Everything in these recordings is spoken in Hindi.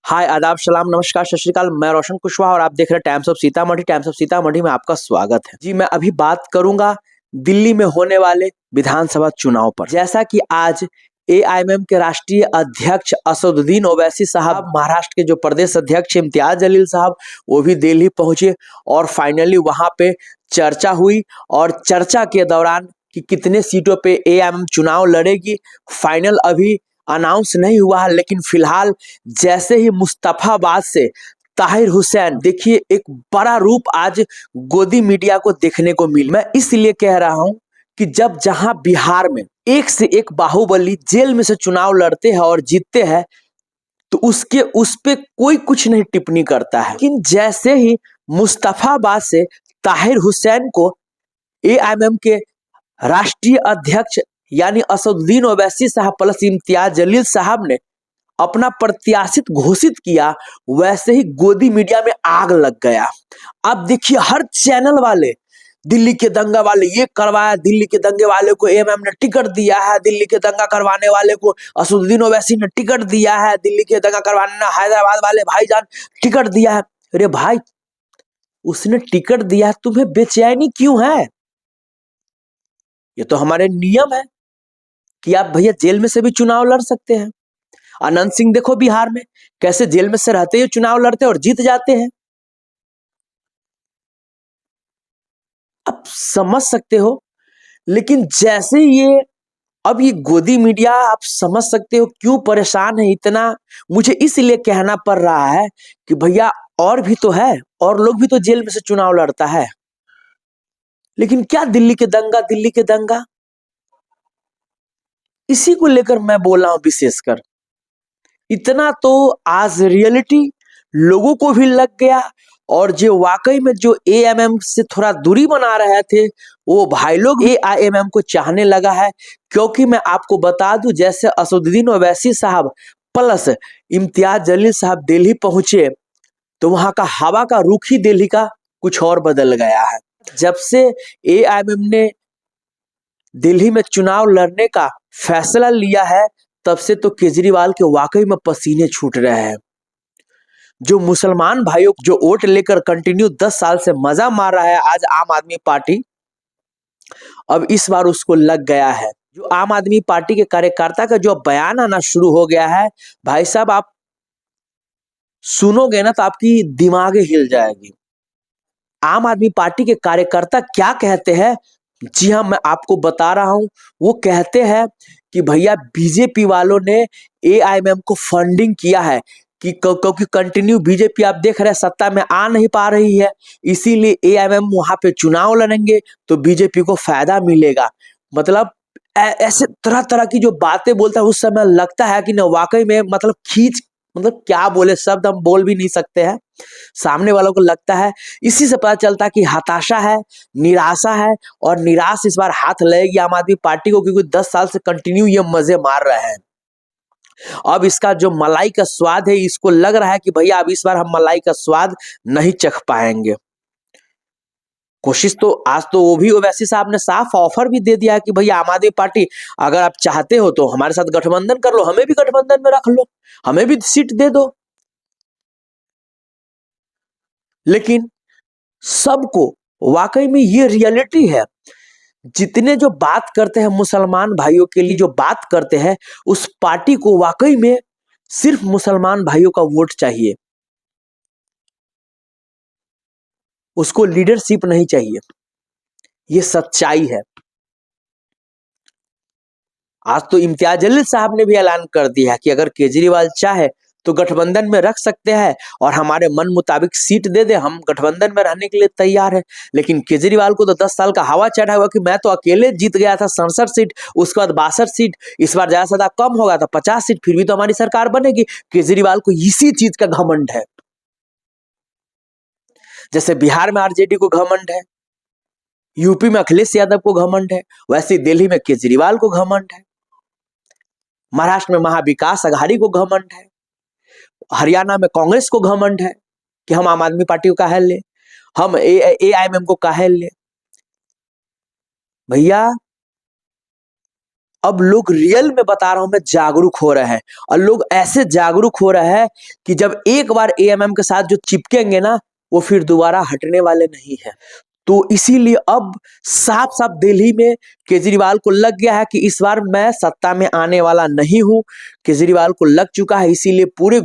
हाय आदाब सलाम नमस्कार सत श्री अकाल। मैं रोशन कुशवाहा और आप देख रहे हैं times of Sitamarhi. Times of Sitamarhi में आपका स्वागत है। जी मैं अभी बात करूंगा दिल्ली में होने वाले विधानसभा चुनाव पर। जैसा कि आज एआईएमएम के राष्ट्रीय अध्यक्ष असदुद्दीन ओवैसी साहब, महाराष्ट्र के जो प्रदेश अध्यक्ष इम्तियाज जलील साहब, वो भी दिल्ली पहुंचे और फाइनली वहां पे चर्चा हुई। और चर्चा के दौरान कि कितने सीटों पे एआईएमएम चुनाव लड़ेगी, फाइनल अभी अनाउंस नहीं हुआ है। लेकिन फिलहाल जैसे ही मुस्तफाबाद से ताहिर हुसैन, देखिए एक बड़ा रूप आज गोदी मीडिया को देखने को मिला। मैं इसलिए कह रहा हूं कि जब जहां बिहार में एक से एक बाहुबली जेल में से चुनाव लड़ते हैं और जीतते हैं, तो उस पे कोई कुछ नहीं टिप्पणी करता है। लेकिन जैसे ही मुस्तफाबाद से ताहिर हुसैन को एआईएमएम के राष्ट्रीय अध्यक्ष यानी असदुद्दीन ओवैसी साहब प्लस इम्तियाज जलील साहब ने अपना प्रत्याशित घोषित किया, वैसे ही गोदी मीडिया में आग लग गया। अब देखिए हर चैनल वाले, दिल्ली के दंगा वाले ये करवाया, दिल्ली के दंगे वाले को एएमएम ने टिकट दिया है, दिल्ली के दंगा करवाने वाले को असदुद्दीन ओवैसी ने टिकट दिया है, दिल्ली के दंगा करवाने हैदराबाद वाले भाईजान टिकट दिया है। अरे भाई, उसने टिकट दिया है, तुम्हें बेचैनी क्यों है? ये तो हमारे नियम है कि आप भैया जेल में से भी चुनाव लड़ सकते हैं। अनंत सिंह देखो बिहार में कैसे जेल में से रहते हुए चुनाव लड़ते और जीत जाते हैं। आप समझ सकते हो। लेकिन जैसे अब ये गोदी मीडिया, आप समझ सकते हो क्यों परेशान है इतना। मुझे इसलिए कहना पड़ रहा है कि भैया और भी तो है, और लोग भी तो जेल में से चुनाव लड़ता है। लेकिन क्या दिल्ली के दंगा, दिल्ली के दंगा, इसी को लेकर मैं बोल रहा हूं विशेषकर। इतना तो आज रियलिटी लोगों को भी लग गया, और जो वाकई में जो एएमएम से थोड़ा दूरी बना रहे थे, वो भाई लोग एआईएमएम को चाहने लगा है। क्योंकि मैं आपको बता दूं, जैसे असदुद्दीन ओवैसी साहब प्लस इम्तियाज जलील साहब दिल्ली पहुंचे, तो वहां का हवा का रुख ही दिल्ली का कुछ और बदल गया है। जब से एआईएमएम ने दिल्ली में चुनाव लड़ने का फैसला लिया है, तब से तो केजरीवाल के वाकई में पसीने छूट रहे हैं। जो मुसलमान भाइयों जो वोट लेकर कंटिन्यू 10 साल से मजा मार रहा है आज आम आदमी पार्टी, अब इस बार उसको लग गया है। जो आम आदमी पार्टी के कार्यकर्ता का जो बयान आना शुरू हो गया है, भाई साहब आप सुनोगे ना तो आपकी दिमाग हिल जाएगी। आम आदमी पार्टी के कार्यकर्ता क्या कहते हैं, जी हाँ मैं आपको बता रहा हूं। वो कहते हैं कि भैया बीजेपी वालों ने एआईएमएम को फंडिंग किया है, कि क्योंकि कंटिन्यू बीजेपी आप देख रहे हैं सत्ता में आ नहीं पा रही है, इसीलिए एआईएमएम वहां पे चुनाव लड़ेंगे तो बीजेपी को फायदा मिलेगा। मतलब ऐसे तरह तरह की जो बातें बोलता है, उस समय लगता है कि न वाकई में मतलब मतलब क्या बोले, शब्द हम बोल भी नहीं सकते हैं। सामने वालों को लगता है, इसी से पता चलता है कि हताशा है, निराशा है, और निराश इस बार हाथ लगेगी आम आदमी पार्टी को, क्योंकि 10 साल से कंटिन्यू ये मजे मार रहे हैं। अब इसका जो मलाई का स्वाद है, इसको लग रहा है कि भैया अब इस बार हम मलाई का स्वाद नहीं चख पाएंगे। कोशिश तो आज तो वो भी ओवैसी साहब ने साफ ऑफर भी दे दिया है कि भैया आम आदमी पार्टी अगर आप चाहते हो तो हमारे साथ गठबंधन कर लो, हमें भी गठबंधन में रख लो, हमें भी सीट दे दो। लेकिन सबको वाकई में ये रियलिटी है, जितने जो बात करते हैं मुसलमान भाइयों के लिए जो बात करते हैं, उस पार्टी को वाकई में सिर्फ मुसलमान भाइयों का वोट चाहिए, उसको लीडरशिप नहीं चाहिए। ये सच्चाई है। आज तो इम्तियाज जलील साहब ने भी ऐलान कर दिया कि अगर केजरीवाल चाहे तो गठबंधन में रख सकते हैं और हमारे मन मुताबिक सीट दे दे, हम गठबंधन में रहने के लिए तैयार है। लेकिन केजरीवाल को तो 10 साल का हवा चढ़ा हुआ कि मैं तो अकेले जीत गया था 67 सीट, उसके बाद 62 सीट, इस बार ज्यादा से ज्यादा कम होगा था 50 सीट, फिर भी तो हमारी सरकार बनेगी। केजरीवाल को इसी चीज का घमंड है। जैसे बिहार में आरजेडी को घमंड है, यूपी में अखिलेश यादव को घमंड है, वैसे दिल्ली में केजरीवाल को घमंड है, महाराष्ट्र में महाविकास अघाड़ी को घमंड है, हरियाणा में कांग्रेस को घमंड है कि हम आम आदमी पार्टी को काहे ले, हम एआईएमएम को काहे ले। भैया अब लोग रियल में बता रहा हूं मैं जागरूक हो रहे हैं, और लोग ऐसे जागरूक हो रहे हैं कि जब एक बार एएमएम के साथ जो चिपकेंगे ना, वो फिर दोबारा हटने वाले नहीं है। तो इसीलिए अब साफ साफ दिल्ली में केजरीवाल को लग गया है कि इस बार मैं सत्ता में आने वाला नहीं हूं। केजरीवाल को लग चुका है, इसीलिए पूरे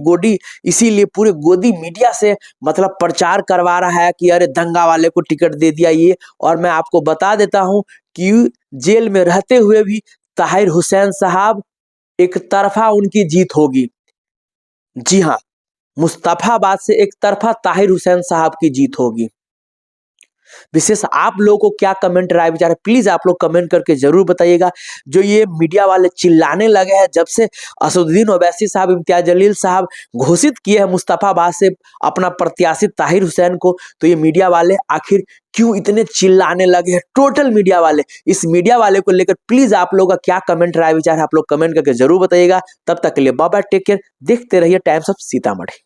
गोदी मीडिया से मतलब प्रचार करवा रहा है कि अरे दंगा वाले को टिकट दे दिया ये। और मैं आपको बता देता हूं कि जेल में रहते हुए भी ताहिर हुसैन साहब एक तरफा उनकी जीत होगी। जी हाँ, मुस्तफाबाद से एक तरफा ताहिर हुसैन साहब की जीत होगी। विशेष आप लोगों को क्या कमेंट राय विचार है, प्लीज आप लोग कमेंट करके जरूर बताइएगा। जो ये मीडिया वाले चिल्लाने लगे हैं जब से असदुद्दीन ओवैसी साहब, इम्तियाज जलील साहब घोषित किए हैं मुस्तफाबाद से अपना प्रत्याशी ताहिर हुसैन को, तो ये मीडिया वाले आखिर क्यों इतने चिल्लाने लगे हैं? टोटल मीडिया वाले, इस मीडिया वाले को लेकर प्लीज आप लोगों का क्या कमेंट राय विचार है, आप लोग कमेंट करके जरूर बताइएगा। तब तक के लिए बाय बाय, टेक केयर, देखते रहिए टाइम्स ऑफ सीतामढ़ी।